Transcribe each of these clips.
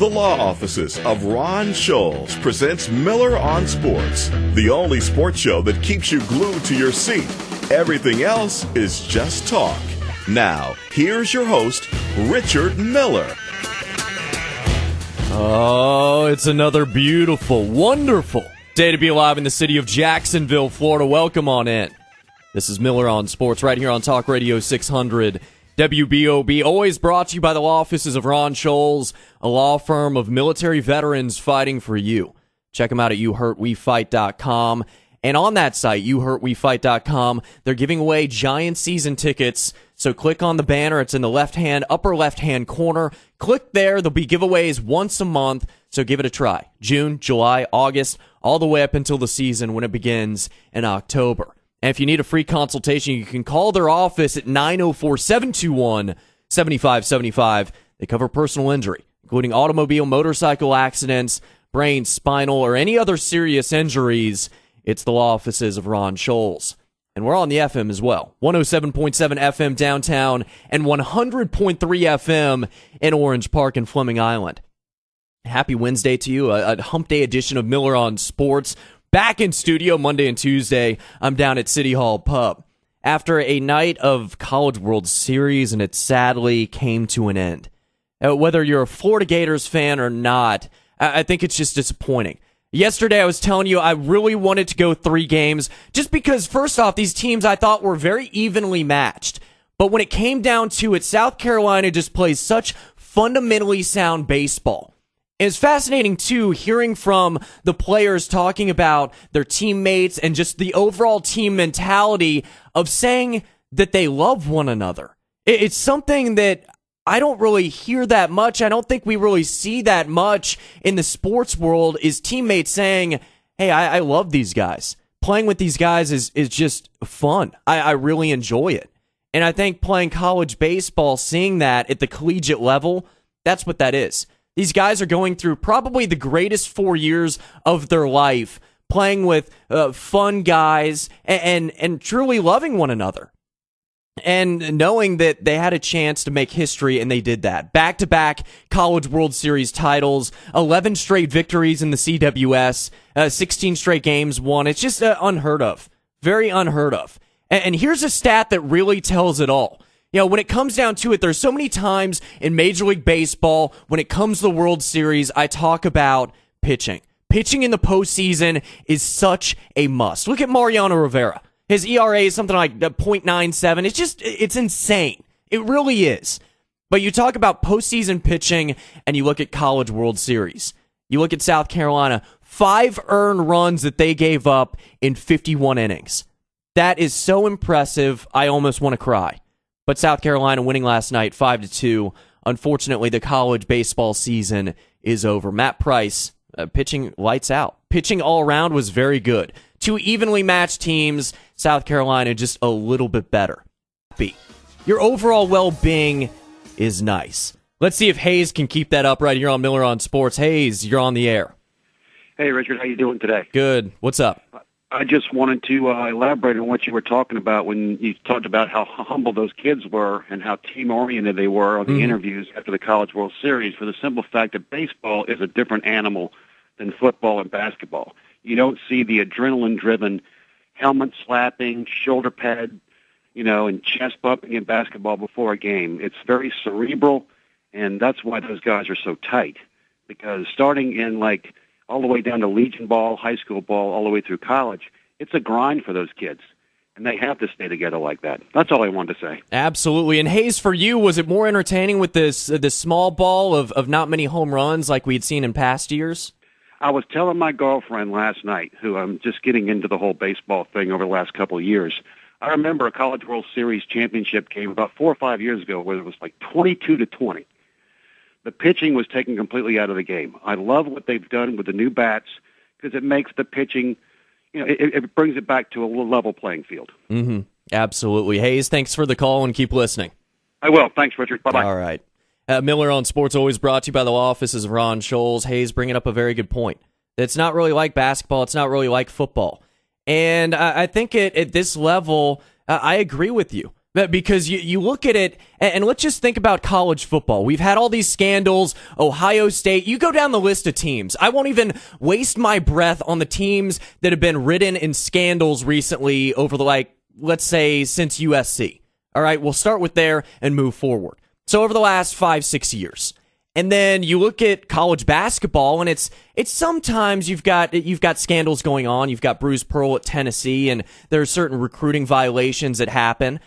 The law offices of Ron Scholes presents Miller on Sports, the only sports show that keeps you glued to your seat. Everything else is just talk. Now, here's your host, Richard Miller. Oh, it's another beautiful, wonderful day to be alive in the city of Jacksonville, Florida. Welcome on in. This is Miller on Sports right here on Talk Radio 600 WBOB. Always brought to you by the law offices of Ron Scholes, a law firm of military veterans fighting for you. Check them out at YouHurtWeFight.com. And on that site, YouHurtWeFight.com, they're giving away Giant season tickets. So click on the banner. It's in the upper left-hand corner. Click there. There'll be giveaways once a month. So give it a try. June, July, August, all the way up until the season when it begins in October. And if you need a free consultation, you can call their office at 904-721-7575. They cover personal injury, including automobile, motorcycle accidents, brain, spinal, or any other serious injuries. It's the law offices of Ron Scholes. And we're on the FM as well. 107.7 FM downtown and 100.3 FM in Orange Park and Fleming Island. Happy Wednesday to you, a hump day edition of Miller on Sports. Back in studio Monday and Tuesday, I'm down at City Hall Pub. After a night of College World Series, and it sadly came to an end. Whether you're a Florida Gators fan or not, I think it's just disappointing. Yesterday, I was telling you I really wanted to go 3 games, just because, first off, these teams I thought were very evenly matched. But when it came down to it, South Carolina just plays such fundamentally sound baseball. It's fascinating, too, hearing from the players talking about their teammates and just the overall team mentality of saying that they love one another. It's something that I don't really hear that much. I don't think we really see that much in the sports world, is teammates saying, hey, I love these guys. Playing with these guys is just fun. I really enjoy it. And I think playing college baseball, seeing that at the collegiate level, that's what that is. These guys are going through probably the greatest 4 years of their life, playing with fun guys and truly loving one another. And knowing that they had a chance to make history, and they did that. Back-to-back College World Series titles, 11 straight victories in the CWS, 16 straight games won. It's just unheard of. Very unheard of. And here's a stat that really tells it all. You know, when it comes down to it, there's so many times in Major League Baseball, when it comes to the World Series, I talk about pitching. Pitching in the postseason is such a must. Look at Mariano Rivera. His ERA is something like 0.97. It's insane. It really is. But you talk about postseason pitching, and you look at College World Series. You look at South Carolina, 5 earned runs that they gave up in 51 innings. That is so impressive, I almost want to cry. But South Carolina winning last night 5-2. Unfortunately, the college baseball season is over. Matt Price, pitching lights out. Pitching all around was very good. 2 evenly matched teams. South Carolina just a little bit better. Your overall well-being is nice. Let's see if Hayes can keep that up right here on Miller on Sports. Hayes, you're on the air. Hey, Richard, how you doing today? Good. What's up? I just wanted to elaborate on what you were talking about when you talked about how humble those kids were and how team-oriented they were on the interviews after the College World Series, for the simple fact that baseball is a different animal than football and basketball. You don't see the adrenaline-driven helmet slapping, shoulder pad, and chest bumping in basketball before a game. It's very cerebral, and that's why those guys are so tight, because starting in all the way down to Legion ball, high school ball, all the way through college, it's a grind for those kids, and they have to stay together like that. That's all I wanted to say. Absolutely. And Hayes, for you, was it more entertaining with this small ball of not many home runs like we'd seen in past years? I was telling my girlfriend last night, who I'm just getting into the whole baseball thing over the last couple of years, I remember a College World Series championship game about 4 or 5 years ago where it was like 22-20. The pitching was taken completely out of the game. I love what they've done with the new bats because it makes the pitching, it brings it back to a level playing field. Mm-hmm. Absolutely. Hayes, thanks for the call and keep listening. I will. Thanks, Richard. Bye-bye. All right. Miller on Sports, always brought to you by the law offices of Ron Scholes. Hayes bringing up a very good point. It's not really like basketball. It's not really like football. And I think at this level, I agree with you. Because you look at it, and let's just think about college football. We've had all these scandals, Ohio State. You go down the list of teams. I won't even waste my breath on the teams that have been ridden in scandals recently over let's say, since USC. All right, we'll start with there and move forward. So over the last 5-6 years. And then you look at college basketball, and it's sometimes you've got scandals going on. You've got Bruce Pearl at Tennessee, and there are certain recruiting violations that happen.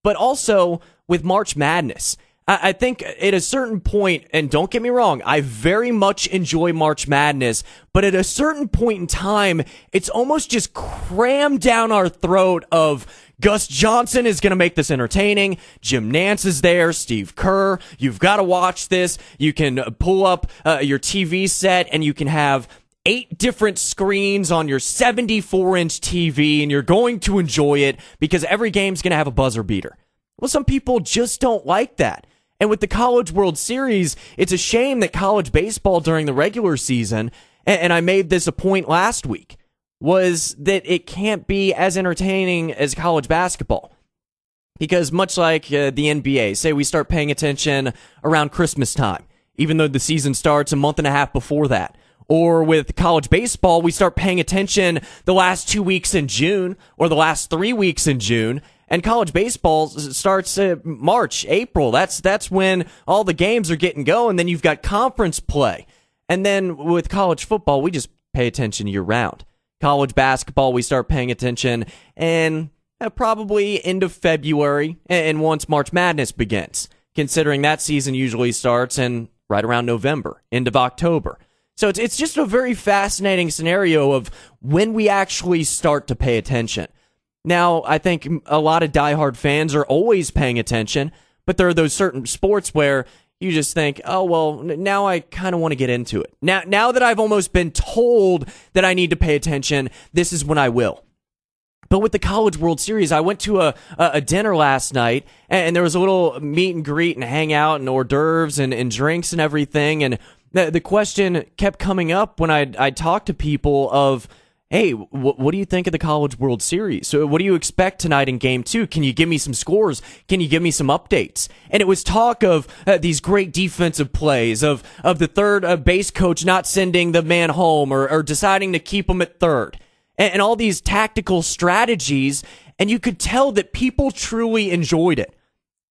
But also with March Madness, I think at a certain point, and don't get me wrong, I very much enjoy March Madness, but at a certain point in time, it's almost just crammed down our throat of Gus Johnson is going to make this entertaining. Jim Nance is there. Steve Kerr. You've got to watch this. You can pull up your TV set and you can have 8 different screens on your 74-inch TV, and you're going to enjoy it because every game's going to have a buzzer beater. Well, some people just don't like that. And with the College World Series, it's a shame that college baseball during the regular season, and I made this a point last week, was that it can't be as entertaining as college basketball. Because much like the NBA, say we start paying attention around Christmas time, even though the season starts a month and a half before that. Or with college baseball, we start paying attention the last 2 weeks in June or the last 3 weeks in June. And college baseball starts March, April. That's when all the games are getting going. Then you've got conference play. And then with college football, we just pay attention year round. College basketball, we start paying attention and probably end of February and once March Madness begins, considering that season usually starts in right around November, end of October. So it's just a very fascinating scenario of when we actually start to pay attention. Now, I think a lot of diehard fans are always paying attention, but there are those certain sports where you just think, oh, well, now I kind of want to get into it. Now that I've almost been told that I need to pay attention, this is when I will. But with the College World Series, I went to a dinner last night, and there was a little meet and greet and hangout and hors d'oeuvres and drinks and everything, and the question kept coming up when I'd talk to people of, hey, what do you think of the College World Series? So what do you expect tonight in Game 2? Can you give me some scores? Can you give me some updates? And it was talk of these great defensive plays, of the third base coach not sending the man home or deciding to keep him at third, and all these tactical strategies, and you could tell that people truly enjoyed it.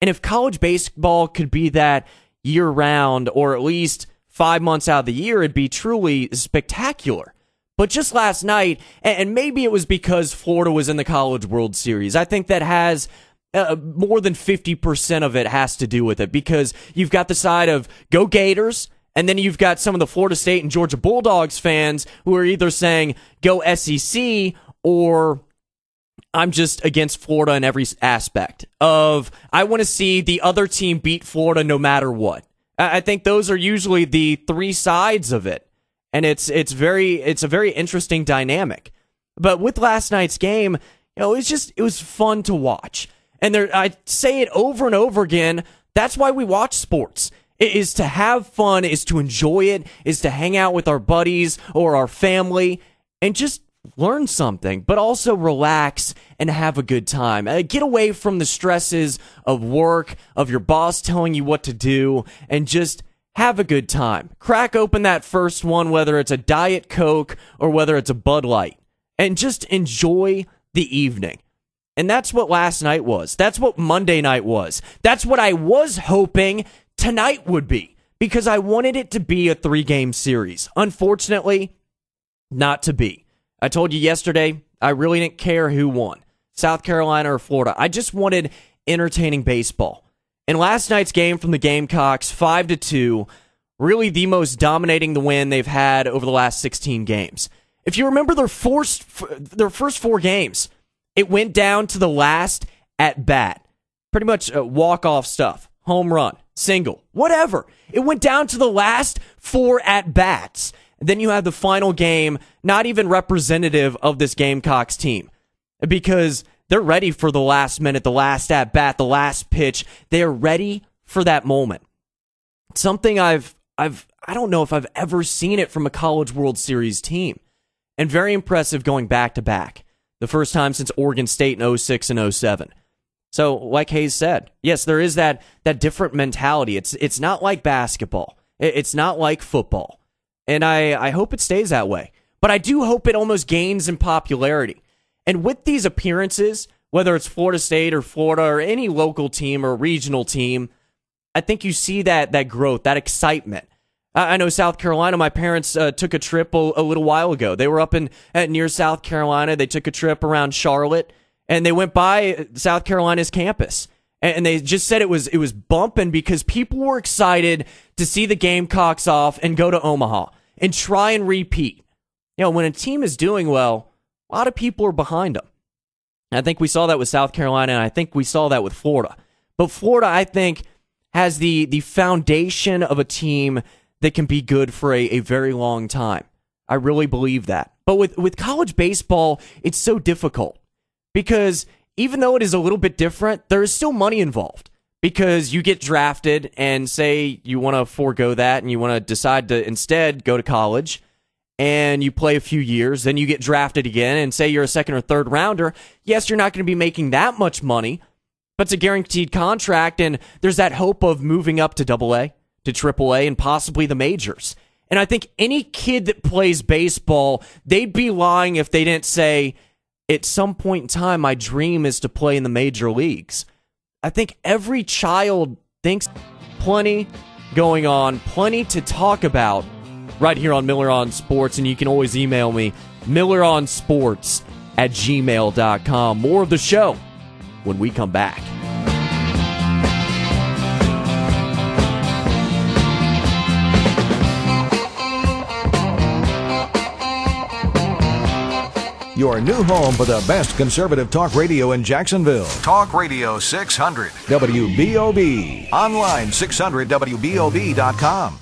And if college baseball could be that year-round, or at least 5 months out of the year, it'd be truly spectacular. But just last night, and maybe it was because Florida was in the College World Series, I think that has more than 50% of it has to do with it, because you've got the side of go Gators, and then you've got some of the Florida State and Georgia Bulldogs fans who are either saying go SEC or I'm just against Florida in every aspect of I want to see the other team beat Florida no matter what. I think those are usually the 3 sides of it. And it's a very interesting dynamic. But with last night's game, it was fun to watch. And I say it over and over again, that's why we watch sports. It is to have fun, is to enjoy it, is to hang out with our buddies or our family and just learn something, but also relax and have a good time. Get away from the stresses of work, of your boss telling you what to do, and just have a good time. Crack open that first one, whether it's a Diet Coke or whether it's a Bud Light, and just enjoy the evening. And that's what last night was. That's what Monday night was. That's what I was hoping tonight would be, because I wanted it to be a 3-game series. Unfortunately, not to be. I told you yesterday, I really didn't care who won, South Carolina or Florida. I just wanted entertaining baseball. And last night's game from the Gamecocks, 5-2, really the most dominating the win they've had over the last 16 games. If you remember their first 4 games, it went down to the last at bat. Pretty much walk-off stuff. Home run, single, whatever. It went down to the last 4 at bats. Then you have the final game, not even representative of this Gamecocks team, because they're ready for the last minute, the last at bat, the last pitch. They're ready for that moment. Something I don't know if I've ever seen it from a College World Series team, and very impressive going back to back. The first time since Oregon State in 06 and 07. So, like Hayes said, yes, there is that different mentality. It's not like basketball. It's not like football. And I hope it stays that way. But I do hope it almost gains in popularity. And with these appearances, whether it's Florida State or Florida or any local team or regional team, I think you see that growth, that excitement. I know South Carolina, my parents took a trip a little while ago. They were up near South Carolina. They took a trip around Charlotte, and they went by South Carolina's campus. And they just said it was bumping because people were excited to see the Gamecocks off and go to Omaha and try and repeat. When a team is doing well, a lot of people are behind them. And I think we saw that with South Carolina, and I think we saw that with Florida. But Florida, I think, has the foundation of a team that can be good for a very long time. I really believe that. But with college baseball, it's so difficult because even though it is a little bit different, there is still money involved because you get drafted and say you want to forego that and you want to decide to instead go to college and you play a few years, then you get drafted again and say you're a second or third rounder. Yes, you're not going to be making that much money, but it's a guaranteed contract and there's that hope of moving up to AA, to AAA, and possibly the majors. And I think any kid that plays baseball, they'd be lying if they didn't say, at some point in time, my dream is to play in the major leagues. I think every child thinks plenty going on, plenty to talk about right here on Miller on Sports, and you can always email me, MillerOnSports@gmail.com. More of the show when we come back. Your new home for the best conservative talk radio in Jacksonville. Talk Radio 600. WBOB. Online 600WBOB.com.